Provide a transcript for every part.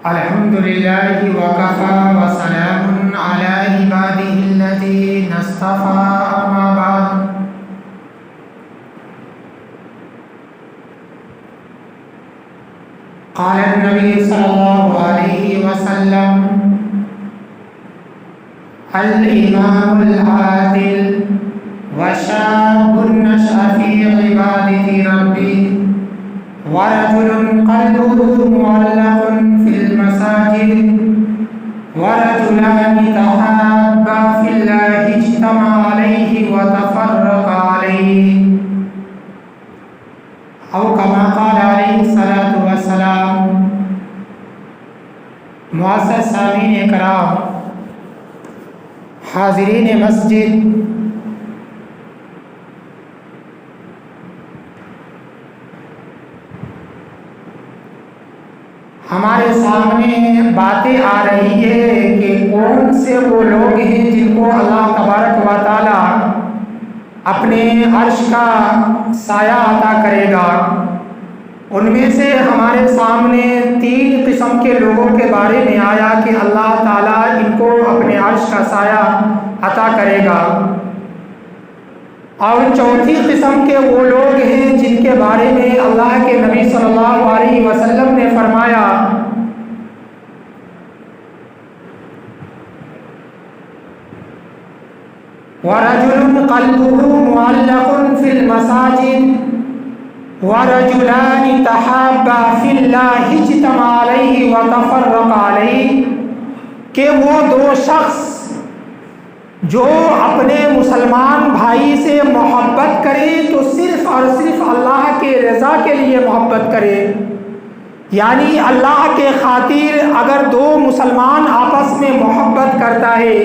الحمد لله وكفى وسلام على عباده الذين اصطفى أما بعد قال النبي صلى الله عليه وسلم الإمام العادل وشاب نشأ في عبادة ربه ورجل قلبه معلق في المساجد ورجلان تحابا في الله اجتمعا عليه وتفرقا عليه أو كما قال عليه الصلاة والسلام۔ معزز سامعین کرام، حاضرین مسجد، ہمارے سامنے باتیں آ رہی ہے کہ کون سے وہ لوگ ہیں جن کو اللہ تبارک و تعالی اپنے عرش کا سایہ عطا کرے گا۔ ان میں سے ہمارے سامنے 3 قسم کے لوگوں کے بارے میں آیا کہ اللہ تعالیٰ ان کو اپنے عرش کا سایہ عطا کرے گا، اور 4تھی قسم کے وہ لوگ ہیں جن کے بارے میں اللہ کے نبی صلی اللہ علیہ وسلم نے فرمایا وَرَجُلٌ قَلْبُهُ مُعَلَّقٌ فِي الْمَسَاجِدِ وَرَجُلَانِ تَحَابَّا فِي اللَّهِ اجْتَمَعَا عَلَيْهِ وَتَفَرَّقَا عَلَيْهِ، کہ وہ 2 شخص جو اپنے مسلمان بھائی سے محبت کرے تو صرف اور صرف اللہ کے رضا کے لیے محبت کرے، یعنی اللہ کے خاطر اگر 2 مسلمان آپس میں محبت کرتا ہے،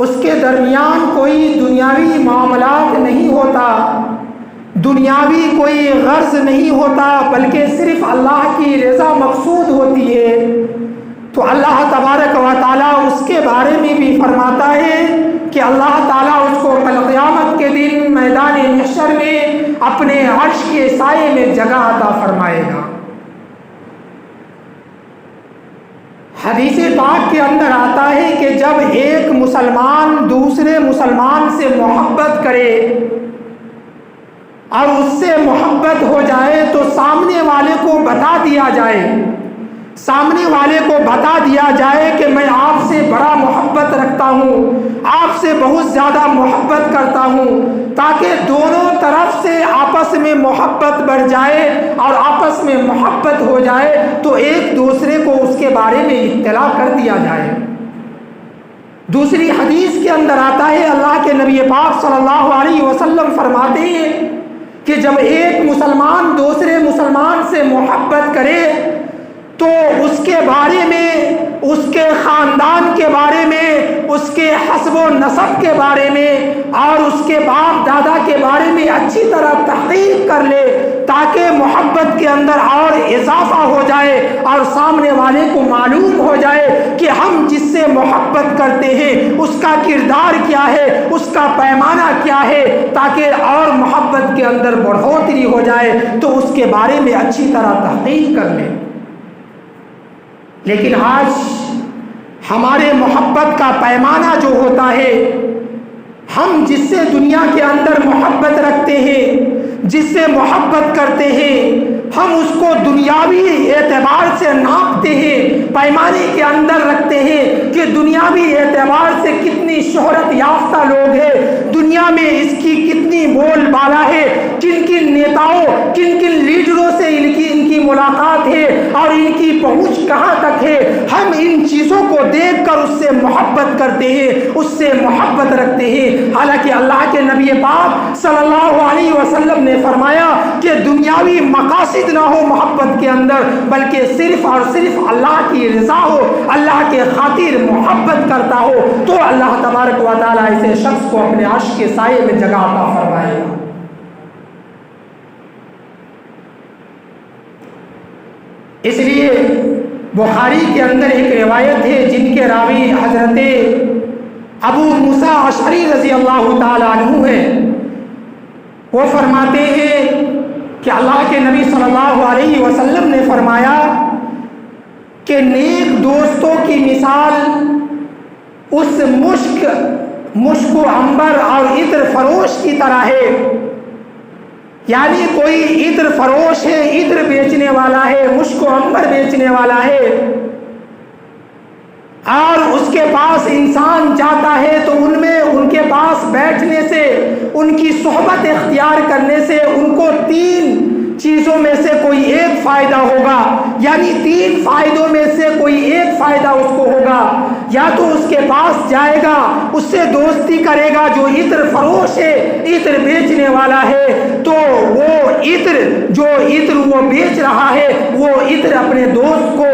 اس کے درمیان کوئی دنیاوی معاملات نہیں ہوتا، دنیاوی کوئی غرض نہیں ہوتا، بلکہ صرف اللہ کی رضا مقصود ہوتی ہے، تو اللہ تبارک و تعالیٰ اس کے بارے میں بھی فرماتا ہے کہ اللہ تعالیٰ اس کو کل قیامت کے دن میدان محشر میں اپنے عرش کے سائے میں جگہ عطا فرمائے گا۔ حدیث پاک کے اندر آتا ہے کہ جب ایک مسلمان دوسرے مسلمان سے محبت کرے اور اس سے محبت ہو جائے تو سامنے والے کو بتا دیا جائے کہ میں آپ سے بڑا محبت رکھتا ہوں، آپ سے بہت زیادہ محبت کرتا ہوں، تاکہ دونوں طرف سے آپس میں محبت بڑھ جائے اور آپس میں محبت ہو جائے تو ایک دوسرے کو اس کے بارے میں اطلاع کر دیا جائے۔ دوسری حدیث کے اندر آتا ہے، اللہ کے نبی پاک صلی اللہ علیہ وسلم فرماتے ہیں کہ جب ایک مسلمان دوسرے مسلمان سے محبت کرے تو اس کے بارے میں، اس کے خاندان کے بارے میں، اس کے حسب و نسب کے بارے میں اور اس کے باپ دادا کے بارے میں اچھی طرح تحقیق کر لے، تاکہ محبت کے اندر اور اضافہ ہو جائے اور سامنے والے کو معلوم ہو جائے کہ ہم جس سے محبت کرتے ہیں اس کا کردار کیا ہے، اس کا پیمانہ کیا ہے، تاکہ اور محبت کے اندر بڑھوتری ہو جائے تو اس کے بارے میں اچھی طرح تحقیق کر لیں۔ لیکن آج ہمارے محبت کا پیمانہ جو ہوتا ہے، ہم جس سے دنیا کے اندر محبت رکھتے ہیں، جس سے محبت کرتے ہیں، ہم اس کو دنیاوی اعتبار سے ناپتے ہیں، پیمانے کے اندر رکھتے ہیں کہ دنیاوی اعتبار سے کتنی شہرت یافتہ لوگ ہیں، دنیا میں اس کی کتنی بول بالا ہے، کن کن نیتاؤں، کن کن لیڈروں سے ان کی ملاقات ہے اور ان کی پہنچ کہاں تک ہے۔ ہم ان چیزوں کو دیکھ کر اس سے محبت کرتے ہیں، اس سے محبت رکھتے ہیں، حالانکہ اللہ کے نبی پاک صلی اللہ علیہ وسلم نے فرمایا کہ دنیاوی مقاصد نہ ہو محبت کے اندر، بلکہ صرف اور صرف اللہ کی رضا ہو، اللہ کے خاطر محبت کرتا ہو تو اللہ تبارک و تعالیٰ ایسے شخص کو اپنے عرش کے سائے میں جگہ عطا فرمائے گا۔ اس لیے بخاری کے اندر ایک روایت ہے جن کے راوی حضرت ابو موسیٰ اشعری رضی اللہ تعالی عنہ ہے، وہ فرماتے ہیں کہ اللہ کے نبی صلی اللہ علیہ وسلم نے فرمایا کہ نیک دوستوں کی مثال اس مشک و عنبر اور عطر فروش کی طرح ہے. یعنی کوئی عطر فروش ہے، عطر بیچنے والا ہے، مشک و عنبر بیچنے والا ہے، اور اس کے پاس انسان جاتا ہے تو ان کے پاس بیٹھنے سے، ان کی صحبت اختیار کرنے سے ان کو 3 چیزوں میں سے کوئی ایک فائدہ ہوگا. یعنی 3 فائدوں میں سے کوئی ایک فائدہ اس کو ہوگا. یا تو اس کے پاس جائے گا، اس سے دوستی کرے گا جو عطر فروش ہے، عطر بیچنے والا ہے، تو وہ عطر وہ بیچ رہا ہے وہ عطر اپنے دوست کو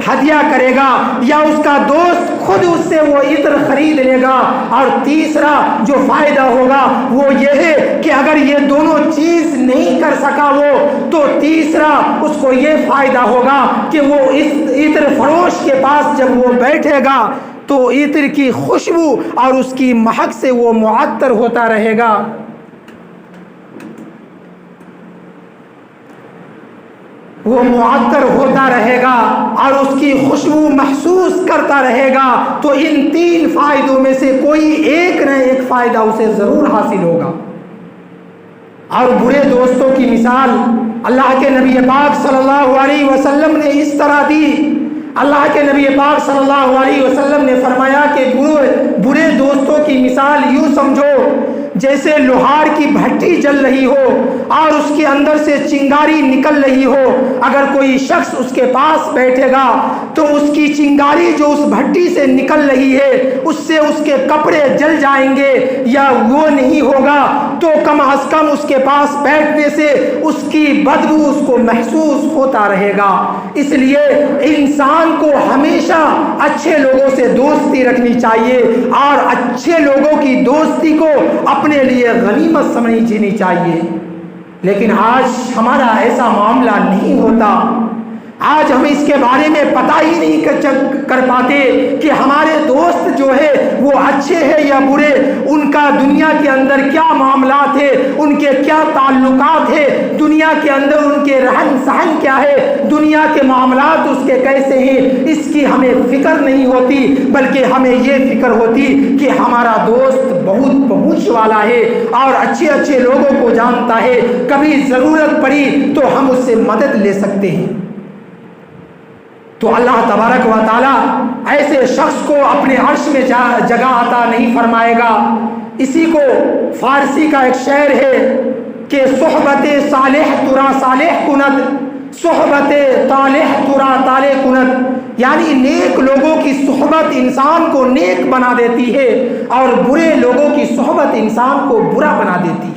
ہدیہ کرے گا، یا اس کا دوست خود اس سے وہ عطر خرید لے گا. اور تیسرا جو فائدہ ہوگا وہ یہ ہے کہ اگر یہ دونوں چیز نہیں کر سکا وہ، تو تیسرا اس کو یہ فائدہ ہوگا کہ وہ اس عطر فروش کے پاس جب وہ بیٹھے گا تو عطر کی خوشبو اور اس کی مہک سے وہ معطر ہوتا رہے گا. وہ معطر ہوتا رہے گا اور اس کی خوشبو محسوس کرتا رہے گا. تو ان 3 فائدوں میں سے کوئی ایک نہ ایک فائدہ اسے ضرور حاصل ہوگا. اور برے دوستوں کی مثال اللہ کے نبی پاک صلی اللہ علیہ وسلم نے اس طرح دی. اللہ کے نبی پاک صلی اللہ علیہ وسلم نے فرمایا کہ برے دوستوں کی مثال یوں سمجھو جیسے لوہار کی بھٹی جل رہی ہو اور اس کے اندر سے چنگاری نکل رہی ہو. اگر کوئی شخص اس کے پاس بیٹھے گا تو اس کی چنگاری جو اس بھٹی سے نکل رہی ہے اس سے اس کے کپڑے جل جائیں گے یا وہ نہیں ہوگا تو کم از کم اس کے پاس بیٹھنے سے اس کی بدبو اس کو محسوس ہوتا رہے گا. اس لیے انسان کو ہمیشہ اچھے لوگوں سے دوستی رکھنی چاہیے اور اچھے لوگوں کی دوستی کو اپنے لیے غنیمت سمجھنی چاہیے. لیکن آج ہمارا ایسا معاملہ نہیں ہوتا. آج ہم اس کے بارے میں پتہ ہی نہیں کر پاتے کہ ہمارے دوست جو ہے وہ اچھے ہیں یا برے، ان کا دنیا کے اندر کیا معاملات ہے، ان کے کیا تعلقات ہیں، دنیا کے اندر ان کے رہن سہن کیا ہے، دنیا کے معاملات اس کے کیسے ہیں. اس کی ہمیں فکر نہیں ہوتی، بلکہ ہمیں یہ فکر ہوتی کہ ہمارا دوست بہت پہنچ والا ہے اور اچھے اچھے لوگوں کو جانتا ہے، کبھی ضرورت پڑی تو ہم اس سے مدد لے سکتے ہیں. تو اللہ تبارک و تعالی ایسے شخص کو اپنے عرش میں جگہ عطا نہیں فرمائے گا. اسی کو فارسی کا ایک شعر ہے کہ صحبت صالح ترا صالح کند، صحبت طالح ترا طالح کند. یعنی نیک لوگوں کی صحبت انسان کو نیک بنا دیتی ہے اور برے لوگوں کی صحبت انسان کو برا بنا دیتی ہے.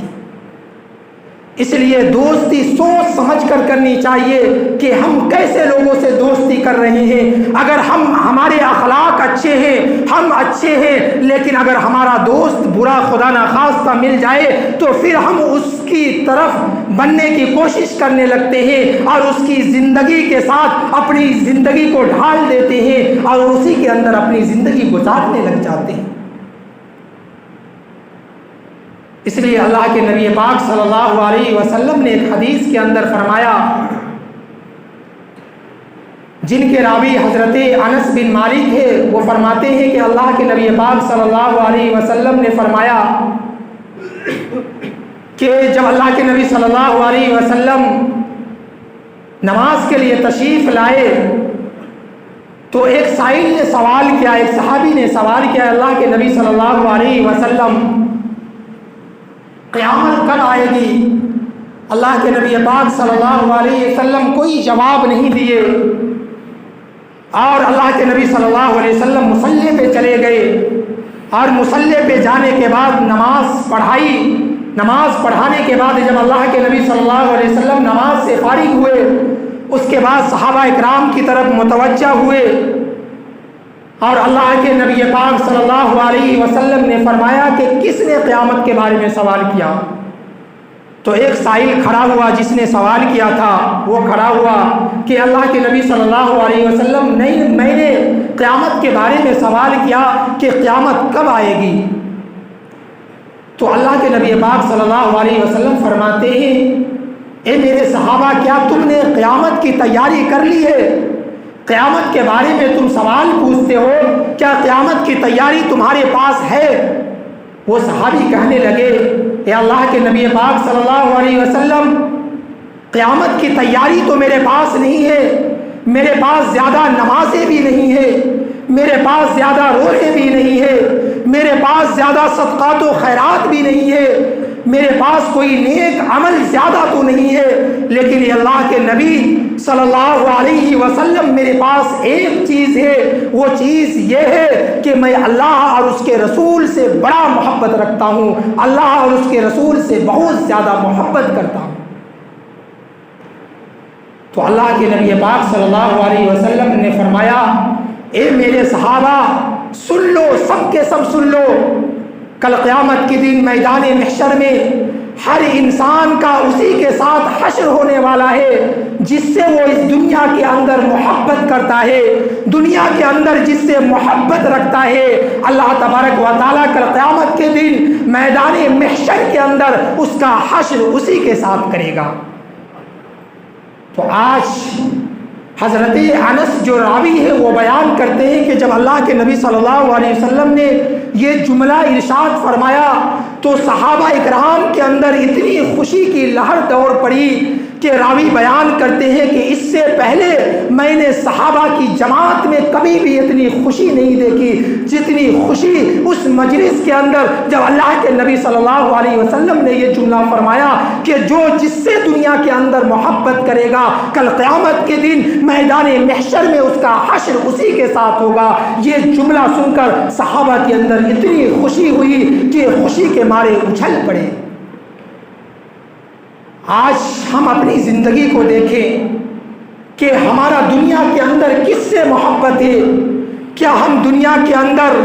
اس لیے دوستی سوچ سمجھ کر کرنی چاہیے کہ ہم کیسے لوگوں سے دوستی کر رہے ہیں. اگر ہمارے اخلاق اچھے ہیں، ہم اچھے ہیں، لیکن اگر ہمارا دوست برا خدا نخواستہ مل جائے تو پھر ہم اس کی طرف بننے کی کوشش کرنے لگتے ہیں اور اس کی زندگی کے ساتھ اپنی زندگی کو ڈھال دیتے ہیں اور اسی کے اندر اپنی زندگی گزارنے لگ جاتے ہیں. اس لیے اللہ کے نبی پاک صلی اللہ علیہ وسلم نے ایک حدیث کے اندر فرمایا، جن کے راوی حضرت انس بن مالک ہے، وہ فرماتے ہیں کہ اللہ کے نبی پاک صلی اللہ علیہ وسلم نے فرمایا کہ جب اللہ کے نبی صلی اللہ علیہ وسلم نماز کے لیے تشریف لائے تو ایک سائل نے سوال کیا، ایک صحابی نے سوال کیا، اللہ کے نبی صلی اللہ علیہ وسلم قیامت کب آئے گی؟ اللہ کے نبی پاک صلی اللہ علیہ وسلم کوئی جواب نہیں دیے اور اللہ کے نبی صلی اللہ علیہ وسلم مصلی پہ چلے گئے اور مصلی پہ جانے کے بعد نماز پڑھائی. نماز پڑھانے کے بعد جب اللہ کے نبی صلی اللہ علیہ وسلم نماز سے فارغ ہوئے اس کے بعد صحابہ اکرام کی طرف متوجہ ہوئے اور اللہ کے نبی پاک صلی اللہ علیہ وسلم نے فرمایا کہ کس نے قیامت کے بارے میں سوال کیا؟ تو ایک سائل کھڑا ہوا جس نے سوال کیا تھا، وہ کھڑا ہوا کہ اللہ کے نبی صلی اللہ علیہ وسلم نہیں، میں نے قیامت کے بارے میں سوال کیا کہ قیامت کب آئے گی؟ تو اللہ کے نبی پاک صلی اللہ علیہ وسلم فرماتے ہیں اے میرے صحابہ کیا تم نے قیامت کی تیاری کر لی ہے؟ قیامت کے بارے میں تم سوال پوچھتے ہو، کیا قیامت کی تیاری تمہارے پاس ہے؟ وہ صحابی کہنے لگے اے اللہ کے نبی پاک صلی اللہ علیہ وسلم، قیامت کی تیاری تو میرے پاس نہیں ہے، میرے پاس زیادہ نمازیں بھی نہیں ہے، میرے پاس زیادہ روزے بھی نہیں ہے، میرے پاس زیادہ صدقات و خیرات بھی نہیں ہے، میرے پاس کوئی نیک عمل زیادہ تو نہیں ہے، لیکن یہ اللہ کے نبی صلی اللہ علیہ وسلم میرے پاس ایک چیز ہے، وہ چیز یہ ہے کہ میں اللہ اور اس کے رسول سے بڑا محبت رکھتا ہوں، اللہ اور اس کے رسول سے بہت زیادہ محبت کرتا ہوں۔ تو اللہ کے نبی پاک صلی اللہ علیہ وسلم نے فرمایا اے میرے صحابہ سن لو، سب کے سب سن لو، کل قیامت کے دن میدان محشر میں ہر انسان کا اسی کے ساتھ حشر ہونے والا ہے جس سے وہ اس دنیا کے اندر محبت کرتا ہے، دنیا کے اندر جس سے محبت رکھتا ہے۔ اللہ تبارک و تعالیٰ کل قیامت کے دن میدان محشر کے اندر اس کا حشر اسی کے ساتھ کرے گا۔ تو آج حضرت انس جو راوی ہے وہ بیان کرتے ہیں کہ جب اللہ کے نبی صلی اللہ علیہ وسلم نے یہ جملہ ارشاد فرمایا تو صحابہ اکرام کے اندر اتنی خوشی کی لہر دوڑ پڑی کہ راوی بیان کرتے ہیں کہ اس سے پہلے میں نے صحابہ کی جماعت میں کبھی بھی اتنی خوشی نہیں دیکھی جتنی خوشی اس مجلس کے اندر جب اللہ کے نبی صلی اللہ علیہ وسلم نے یہ جملہ فرمایا کہ جو جس سے دنیا کے اندر محبت کرے گا کل قیامت کے دن میدان محشر میں اس کا حشر اسی کے ساتھ ہوگا۔ یہ جملہ سن کر صحابہ کے اندر اتنی خوشی ہوئی کہ خوشی کے مارے اچھل پڑے۔ آج ہم اپنی زندگی کو دیکھیں کہ ہمارا دنیا کے اندر کس سے محبت ہے؟ کیا ہم دنیا کے اندر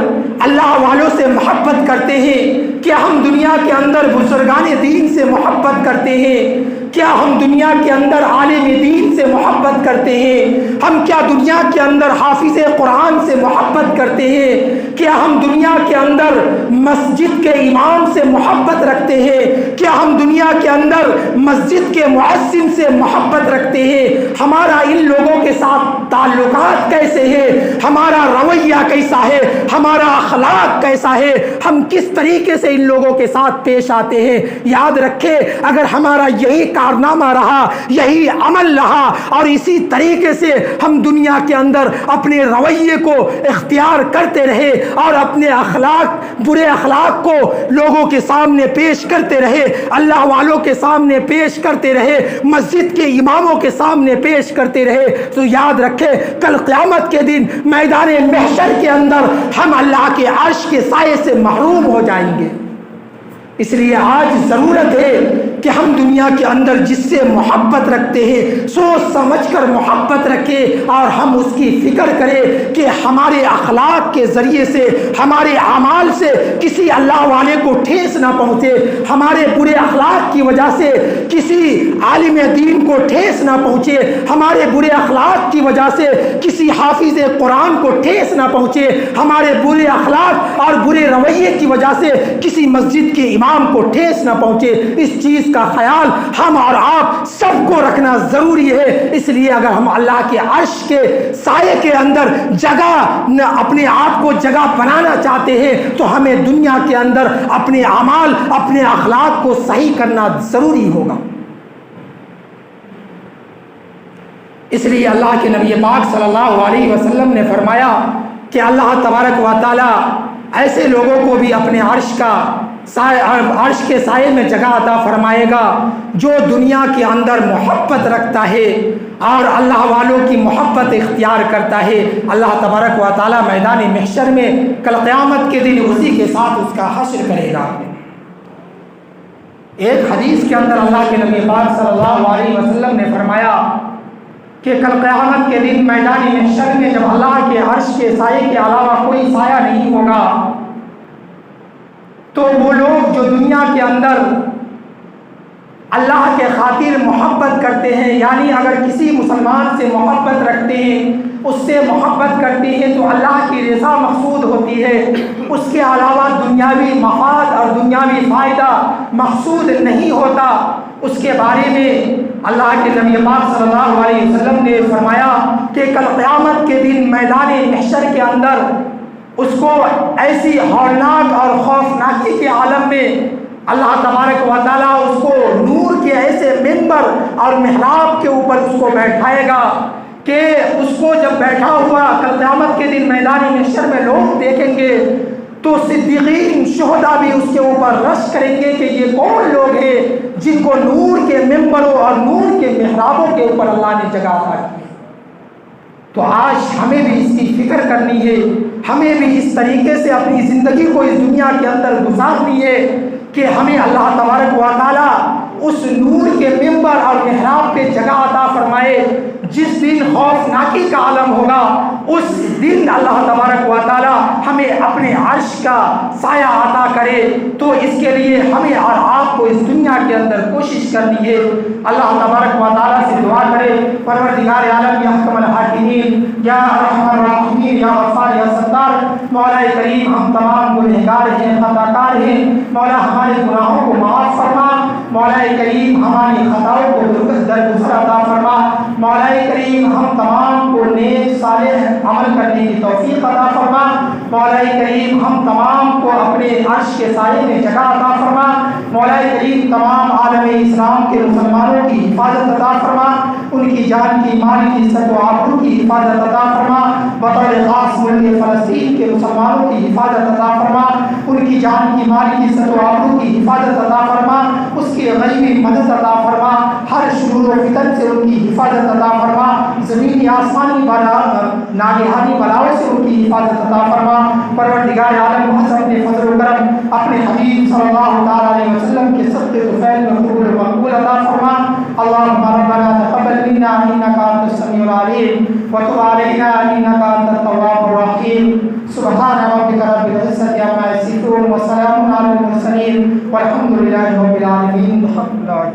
اللہ والوں سے محبت کرتے ہیں؟ کیا ہم دنیا کے اندر بزرگان دین سے محبت کرتے ہیں؟ کیا ہم دنیا کے اندر عالم دین سے محبت کرتے ہیں؟ ہم کیا دنیا کے اندر حافظ قرآن سے محبت کرتے ہیں؟ کیا ہم دنیا کے اندر مسجد کے امام سے محبت رکھتے ہیں؟ کیا ہم دنیا کے اندر مسجد کے مؤذن سے محبت رکھتے ہیں؟ ہمارا ان لوگوں کے ساتھ تعلقات کیسے ہیں؟ ہمارا رویہ کیسا ہے؟ ہمارا اخلاق کیسا ہے؟ ہم کس طریقے سے ان لوگوں کے ساتھ پیش آتے ہیں؟ یاد رکھیں اگر ہمارا یہی کارنامہ رہا، یہی عمل رہا اور اسی طریقے سے ہم دنیا کے اندر اپنے رویے کو اختیار کرتے رہے اور اپنے اخلاق برے اخلاق کو لوگوں کے سامنے پیش کرتے رہے، اللہ والوں کے سامنے پیش کرتے رہے، مسجد کے اماموں کے سامنے پیش کرتے رہے، تو یاد رکھیں کل قیامت کے دن میدان محشر کے اندر ہم اللہ کے عرش کے سائے سے محروم ہو جائیں گے۔ اس لیے آج ضرورت ہے کہ ہم دنیا کے اندر جس سے محبت رکھتے ہیں سوچ سمجھ کر محبت رکھیں اور ہم اس کی فکر کریں کہ ہمارے اخلاق کے ذریعے سے ہمارے اعمال سے کسی اللہ والے کو ٹھیس نہ پہنچے، ہمارے برے اخلاق کی وجہ سے کسی عالم دین کو ٹھیس نہ پہنچے، ہمارے برے اخلاق کی وجہ سے کسی حافظ قرآن کو ٹھیس نہ پہنچے، ہمارے برے اخلاق اور برے رویے کی وجہ سے کسی مسجد کے امام کو ٹھیس نہ پہنچے۔ اس چیز کا خیال ہم اور آپ سب کو رکھنا ضروری ہے۔ اس لیے اگر ہم اللہ کے عرش کے سائے کے اندر جگہ اپنے آپ کو جگہ بنانا چاہتے ہیں تو ہمیں دنیا کے اندر اپنے اعمال اپنے اخلاق کو صحیح کرنا ضروری ہوگا۔ اس لیے اللہ کے نبی پاک صلی اللہ علیہ وسلم نے فرمایا کہ اللہ تبارک و تعالی ایسے لوگوں کو بھی اپنے عرش کے سائے میں جگہ عطا فرمائے گا جو دنیا کے اندر محبت رکھتا ہے اور اللہ والوں کی محبت اختیار کرتا ہے۔ اللہ تبارک و تعالی میدان محشر میں کل قیامت کے دن اسی کے ساتھ اس کا حشر کرے گا۔ ایک حدیث کے اندر اللہ کے نبی پاک صلی اللہ علیہ وسلم نے فرمایا کہ کل قیامت کے دن میدان محشر میں جب اللہ کے عرش کے سائے کے علاوہ کوئی سایہ نہیں ہوگا تو وہ لوگ جو دنیا کے اندر اللہ کے خاطر محبت کرتے ہیں، یعنی اگر کسی مسلمان سے محبت رکھتے ہیں، اس سے محبت کرتے ہیں تو اللہ کی رضا مقصود ہوتی ہے، اس کے علاوہ دنیاوی مفاد اور دنیاوی فائدہ مقصود نہیں ہوتا، اس کے بارے میں اللہ کے نبی پاک صلی اللہ علیہ وسلم نے فرمایا کہ کل قیامت کے دن میدان محشر کے اندر اس کو ایسی ہولناک اور خوفناکی کے عالم میں اللہ تبارک و تعالیٰ اس کو نور کے ایسے منبر اور محراب کے اوپر اس کو بیٹھائے گا کہ اس کو جب بیٹھا ہوا کل قیامت کے دن میدان محشر میں لوگ دیکھیں گے تو صدیقین شہداء بھی اس کے اوپر رش کریں گے کہ یہ کون لوگ ہیں جن کو نور کے ممبروں اور نور کے محرابوں کے اوپر اللہ نے جگہ عطا کی ہے۔ تو آج ہمیں بھی اس کی فکر کرنی ہے، ہمیں بھی اس طریقے سے اپنی زندگی کو اس دنیا کے اندر گزارنی ہے کہ ہمیں اللہ تبارک و تعالیٰ اس نور کے ممبر اور محراب پہ جگہ عطا فرمائے۔ جس دن خوفناکی کا عالم ہوگا اس دن اللہ تبارک و تعالیٰ ہمیں اپنے عرش کا سایہ عطا کرے۔ تو اس کے لیے ہمیں اور آپ کو اس دنیا کے اندر کوشش کرنی ہے۔ اللہ تبارک و تعالیٰ سے دعا کرے، پروردگار عالم یا حکم الحاکمین یا ارحم الراحمین یا غفار یا ستار، مولا کریم ہم تمام گنہگار ہیں، خطا کار ہیں، مولا ہمارے گناہوں کو معاف فرما، مولا کریم ہماری خطاؤں کو درگزر عطا فرما، مولا کریم ہم تمام کو نیک صالح عمل کرنے کی توفیق عطا فرما، مولا کریم ہم تمام کو اپنے عرش کے سائے میں جگہ عطا فرما، مولا کریم تمام عالم اسلام کے مسلمانوں کی حفاظت عطا فرما، ان کی جان کی مال کی عزت و آبرو کی حفاظت عطا فرما، بطور خاص ملک فلسطین کے مسلمانوں کی حفاظت عطا فرما، ان کی جان کی مال کی عزت و آبرو کی حفاظت عطا فرما، اس کی غیبی مدد عطا فرما، ہر شرور و فتن سے ان کی حفاظت عطا فرما، زمینی آسمانی ناگہانی بلاؤں سے ان کی حفاظت عطا فرما۔ پروردگار عالم محض اپنے فضل و کرم اپنے حبیب صلی اللہ تعالیٰ علیہ وسلم کے صدقے طفیل میں قبول و مقبول عطا فرما۔ اللہم ربنا تقبل منا انکا انت السمیع العلیم وتب علینا انکا انت التواب الرحیم۔ سبحان ربک رب العزة عما یصفون وسلام علی المرسلین والحمد للہ رب العالمین۔ الحمد للہ